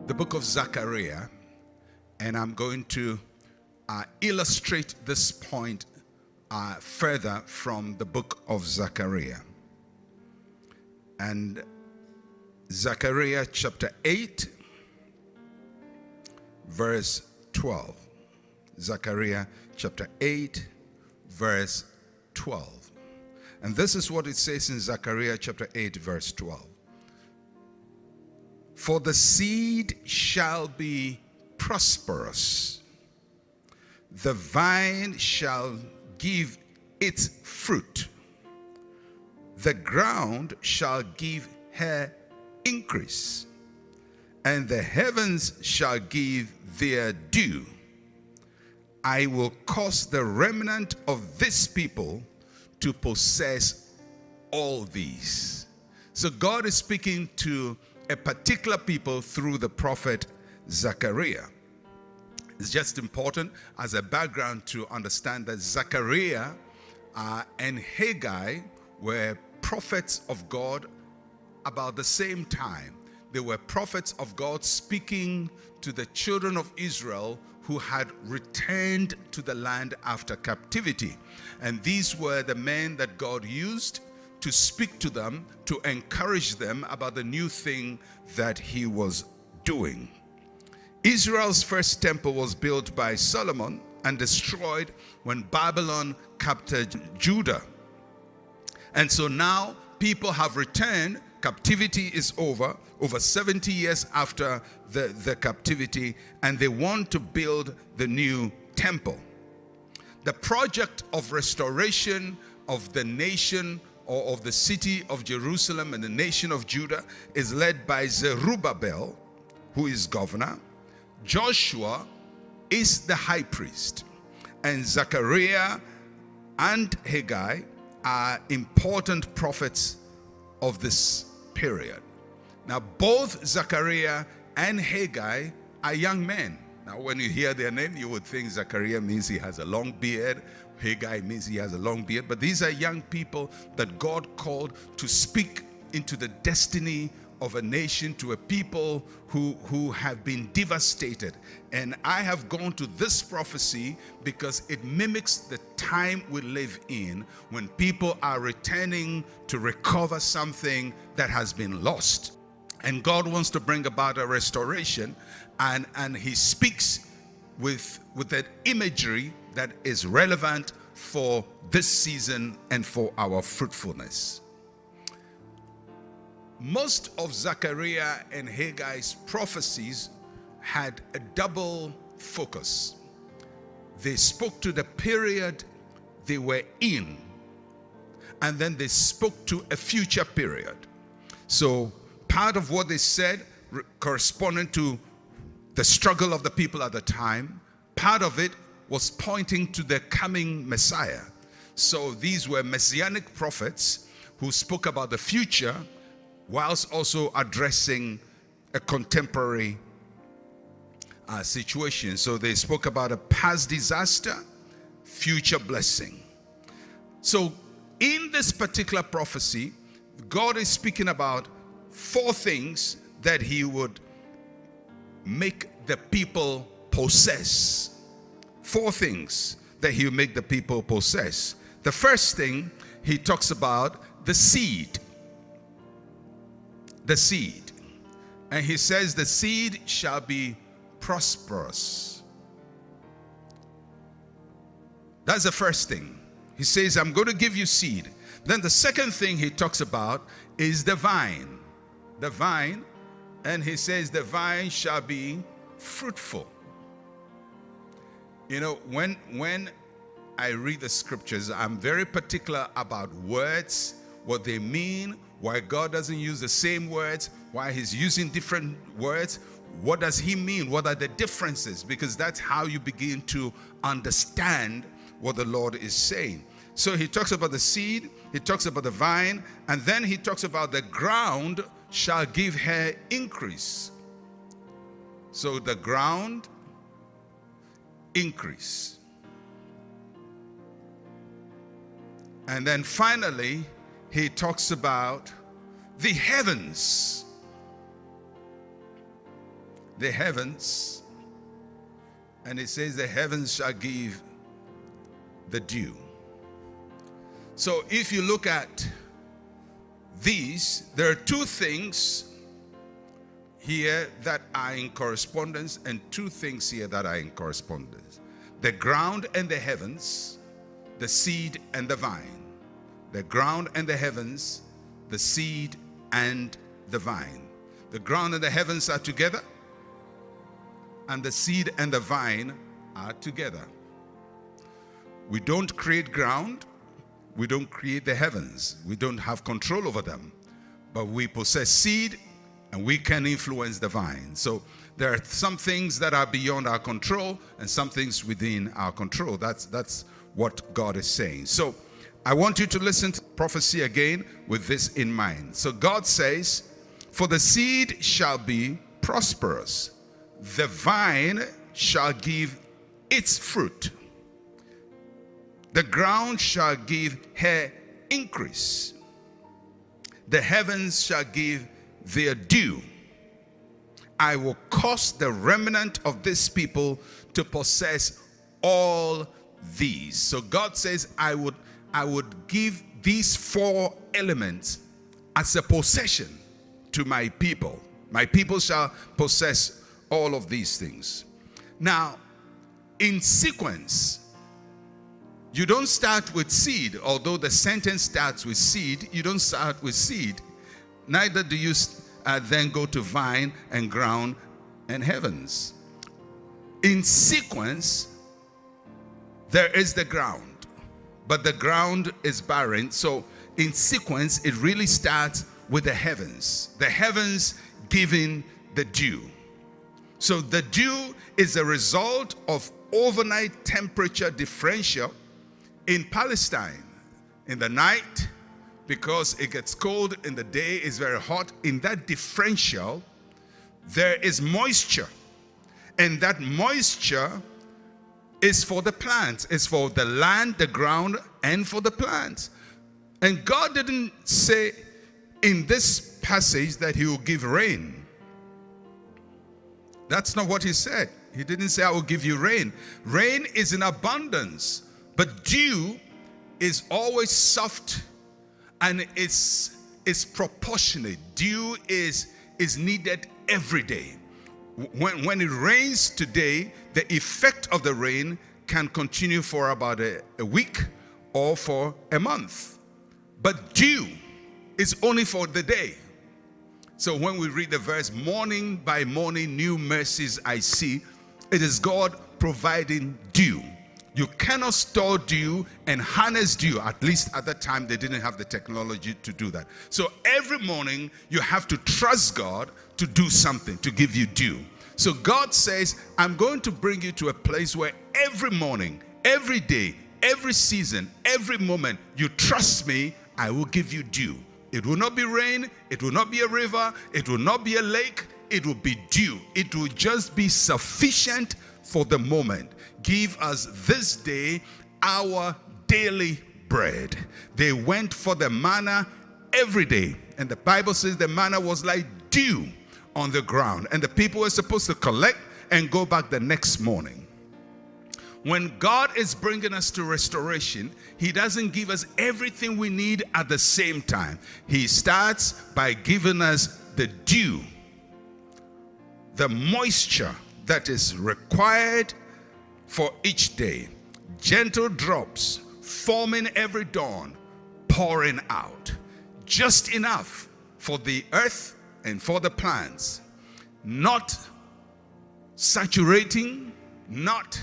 the book of Zechariah, and I'm going to illustrate this point further from the book of Zechariah. And Zechariah chapter 8, verse 12. Zechariah chapter 8, verse 12. And this is what it says in Zechariah chapter 8, verse 12. For the seed shall be prosperous, the vine shall give its fruit, the ground shall give her increase, and the heavens shall give their due. I will cause the remnant of this people to possess all these. So God is speaking to a particular people through the prophet Zechariah. It's just important as a background to understand that Zechariah and Haggai were prophets of God about the same time. They were prophets of God speaking to the children of Israel who had returned to the land after captivity. And these were the men that God used to speak to them, to encourage them about the new thing that he was doing. Israel's first temple was built by Solomon and destroyed when Babylon captured Judah. And so now people have returned. Captivity is over 70 years after the captivity, and they want to build the new temple. The project of restoration of the nation or of the city of Jerusalem and the nation of Judah is led by Zerubbabel, who is governor. Joshua is the high priest, and Zechariah and Haggai are important prophets of this period. Now, both Zechariah and Haggai are young men. Now, when you hear their name, you would think Zechariah means he has a long beard. Haggai means he has a long beard. But these are young people that God called to speak into the destiny of a nation, to a people who have been devastated. And I have gone to this prophecy because it mimics the time we live in, when people are returning to recover something that has been lost. And God wants to bring about a restoration, and he speaks with that imagery that is relevant for this season and for our fruitfulness. Most of Zechariah and Haggai's prophecies had a double focus. They spoke to the period they were in, and then they spoke to a future period. So part of what they said corresponded to the struggle of the people at the time. Part of it was pointing to the coming Messiah. So these were messianic prophets who spoke about the future whilst also addressing a contemporary situation. So they spoke about a past disaster, future blessing. So in this particular prophecy, God is speaking about 4 things that he would make the people possess. 4 things that he will make the people possess. The first thing, he talks about the seed. The seed. And he says the seed shall be prosperous. That's the first thing. He says, I'm going to give you seed. Then the second thing he talks about is the vine. The vine. And he says the vine shall be fruitful. You know, when I read the scriptures, I'm very particular about words, what they mean, why God doesn't use the same words, why he's using different words. What does he mean? What are the differences? Because that's how you begin to understand what the Lord is saying. So he talks about the seed, he talks about the vine, and then he talks about the ground shall give her increase. So the ground, increase. And then finally, he talks about the heavens. the heavens, and it says the heavens shall give the dew. So if you look at these, there are two things here that are in correspondence and two things here that are in correspondence. The ground and the heavens, the seed and the vine. The ground and the heavens, the seed and the vine. The ground and the heavens are together, and the seed and the vine are together. We don't create ground, we don't create the heavens, we don't have control over them, but we possess seed and we can influence the vine. So there are some things that are beyond our control and some things within our control. That's what God is saying. So I want you to listen to prophecy again with this in mind. So God says, for the seed shall be prosperous, the vine shall give its fruit, the ground shall give her increase, the heavens shall give their due. I will cause the remnant of this people to possess all these. So God says, I would give these four elements as a possession to my people. My people shall possess all of these things. Now, in sequence, you don't start with seed. Although the sentence starts with seed, you don't start with seed. Neither do you then go to vine and ground and heavens. In sequence, there is the ground, but the ground is barren. So in sequence, it really starts with the heavens giving the dew. So the dew is a result of overnight temperature differential in Palestine. In the night, because it gets cold, in the day is very hot. In that differential, there is moisture. And that moisture is for the plants. It's for the land, the ground, and for the plants. And God didn't say in this passage that he will give rain. That's not what he said. He didn't say, I will give you rain. Rain is in abundance. But dew is always soft and it's proportionate. Dew is needed every day. When it rains today, the effect of the rain can continue for about a week or for a month. But dew is only for the day. So when we read the verse, morning by morning new mercies I see, it is God providing dew. You cannot store dew and harness dew. At least at that time, they didn't have the technology to do that. So every morning, you have to trust God to do something, to give you dew. So God says, I'm going to bring you to a place where every morning, every day, every season, every moment, you trust me, I will give you dew. It will not be rain. It will not be a river. It will not be a lake. It will be dew. It will just be sufficient for the moment. Give us this day our daily bread. They went for the manna every day. And the Bible says the manna was like dew on the ground. And the people were supposed to collect and go back the next morning. When God is bringing us to restoration, he doesn't give us everything we need at the same time. He starts by giving us the dew, the moisture that is required for each day. Gentle drops forming every dawn, pouring out. Just enough for the earth and for the plants. Not saturating, not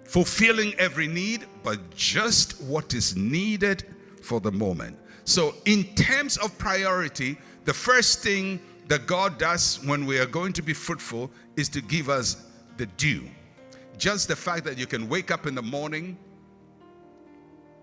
fulfilling every need, but just what is needed for the moment. So in terms of priority, the first thing that God does when we are going to be fruitful is to give us the dew. Just the fact that you can wake up in the morning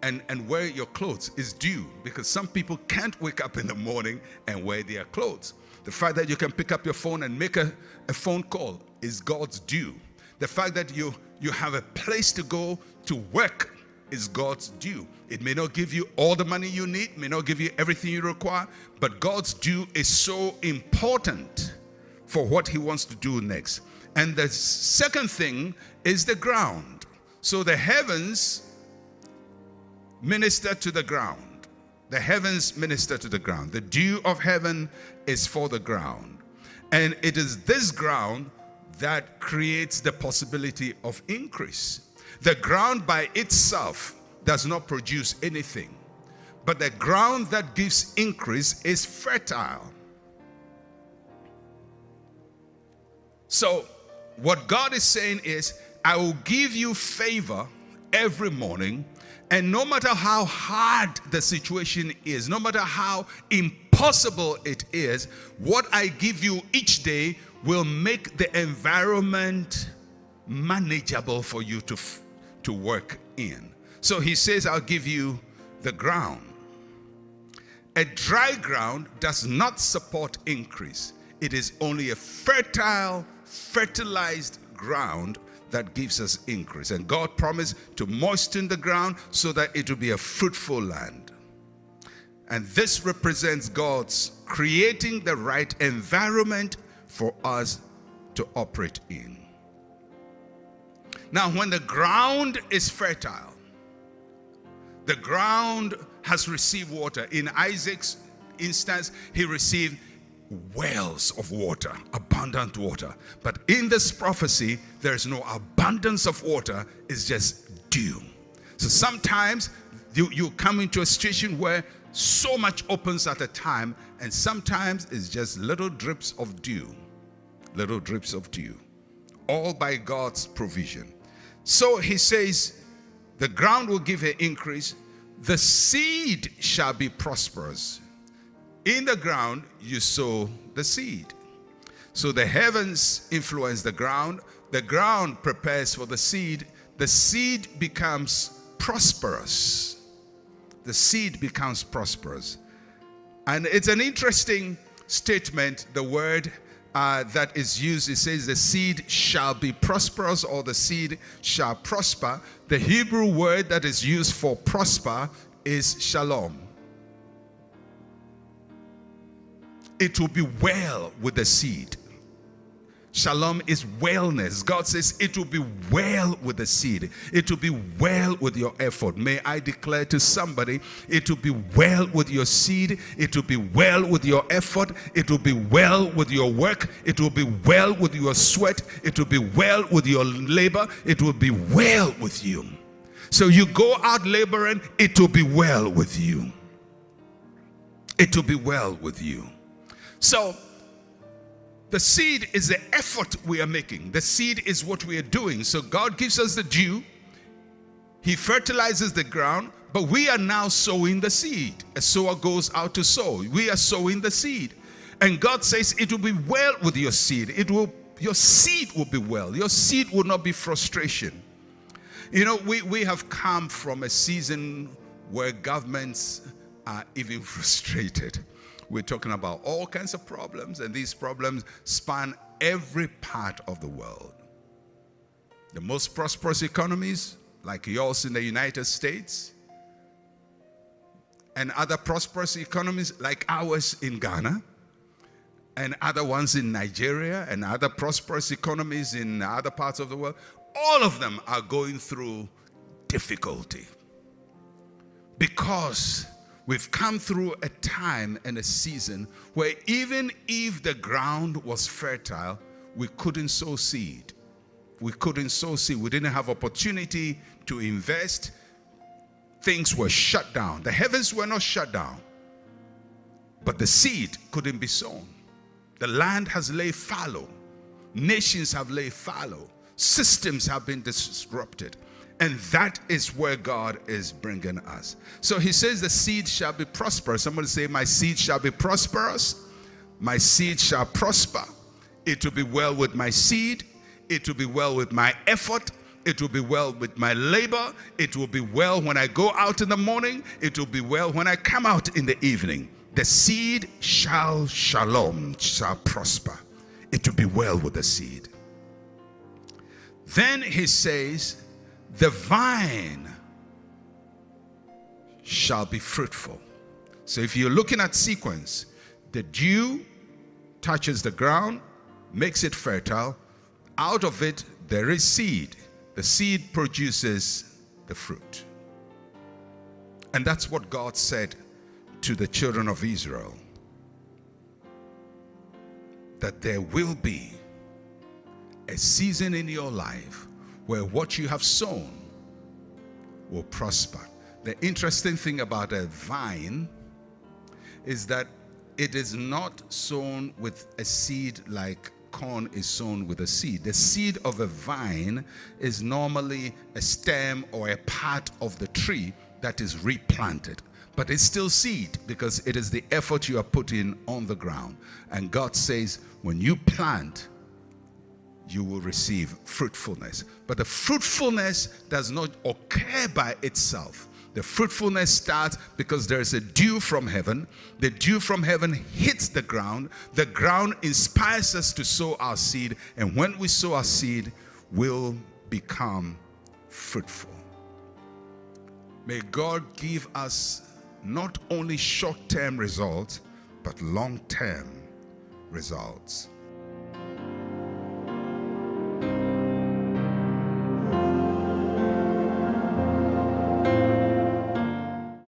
and wear your clothes is dew, because some people can't wake up in the morning and wear their clothes. The fact that you can pick up your phone and make a phone call is God's dew. The fact that you have a place to go to work is God's due. It may not give you all the money you need, may not give you everything you require, but God's due is so important for what he wants to do next. And the second thing is the ground. So the heavens minister to the ground. The heavens minister to the ground. The dew of heaven is for the ground. And it is this ground that creates the possibility of increase. The ground by itself does not produce anything. But the ground that gives increase is fertile. So what God is saying is, I will give you favor every morning, and no matter how hard the situation is, no matter how impossible it is, what I give you each day will make the environment manageable for you to work in. So he says, I'll give you the ground. A dry ground does not support increase. It is only a fertile, fertilized ground that gives us increase. And God promised to moisten the ground so that it will be a fruitful land. And this represents God's creating the right environment for us to operate in. Now, when the ground is fertile, the ground has received water. In Isaac's instance, he received wells of water, abundant water. But in this prophecy, there's no abundance of water, it's just dew. So sometimes you come into a situation where so much opens at a time, and sometimes it's just little drips of dew. Little drips of dew. All by God's provision. So he says, the ground will give an increase. The seed shall be prosperous. In the ground, you sow the seed. So the heavens influence the ground prepares for the seed becomes prosperous. The seed becomes prosperous. And it's an interesting statement, the word that is used. It says the seed shall be prosperous, or the seed shall prosper. The Hebrew word that is used for prosper is shalom. It will be well with the seed. Shalom is wellness. God says it will be well with the seed. It will be well with your effort. May I declare to somebody, it will be well with your seed. It will be well with your effort. It will be well with your work. It will be well with your sweat. It will be well with your labor. It will be well with you. So you go out laboring, it will be well with you. It will be well with you. So the seed is the effort we are making. The seed is what we are doing. So God gives us the dew. He fertilizes the ground, but we are now sowing the seed. A sower goes out to sow. We are sowing the seed. And God says it will be well with your seed. Your seed will be well. Your seed will not be frustration. You know, we have come from a season where governments are even frustrated. We're talking about all kinds of problems, and these problems span every part of the world. The most prosperous economies, like yours in the United States, and other prosperous economies like ours in Ghana, and other ones in Nigeria, and other prosperous economies in other parts of the world, all of them are going through difficulty. Because we've come through a time and a season where even if the ground was fertile, we couldn't sow seed. We couldn't sow seed. We didn't have opportunity to invest. Things were shut down. The heavens were not shut down, but the seed couldn't be sown. The land has laid fallow. Nations have laid fallow. Systems have been disrupted. And that is where God is bringing us. So he says the seed shall be prosperous. Somebody say, my seed shall be prosperous. My seed shall prosper. It will be well with my seed. It will be well with my effort. It will be well with my labor. It will be well when I go out in the morning. It will be well when I come out in the evening. The seed shall prosper. It will be well with the seed. Then he says, the vine shall be fruitful. So if you're looking at sequence, the dew touches the ground, makes it fertile. Out of it, there is seed. The seed produces the fruit. And that's what God said to the children of Israel. That there will be a season in your life where what you have sown will prosper. The interesting thing about a vine is that it is not sown with a seed like corn is sown with a seed. The seed of a vine is normally a stem or a part of the tree that is replanted. But it's still seed because it is the effort you are putting on the ground. And God says, when you plant, you will receive fruitfulness. But the fruitfulness does not occur by itself. The fruitfulness starts because there is a dew from heaven. The dew from heaven hits the ground. The ground inspires us to sow our seed. And when we sow our seed, we'll become fruitful. May God give us not only short-term results, but long-term results.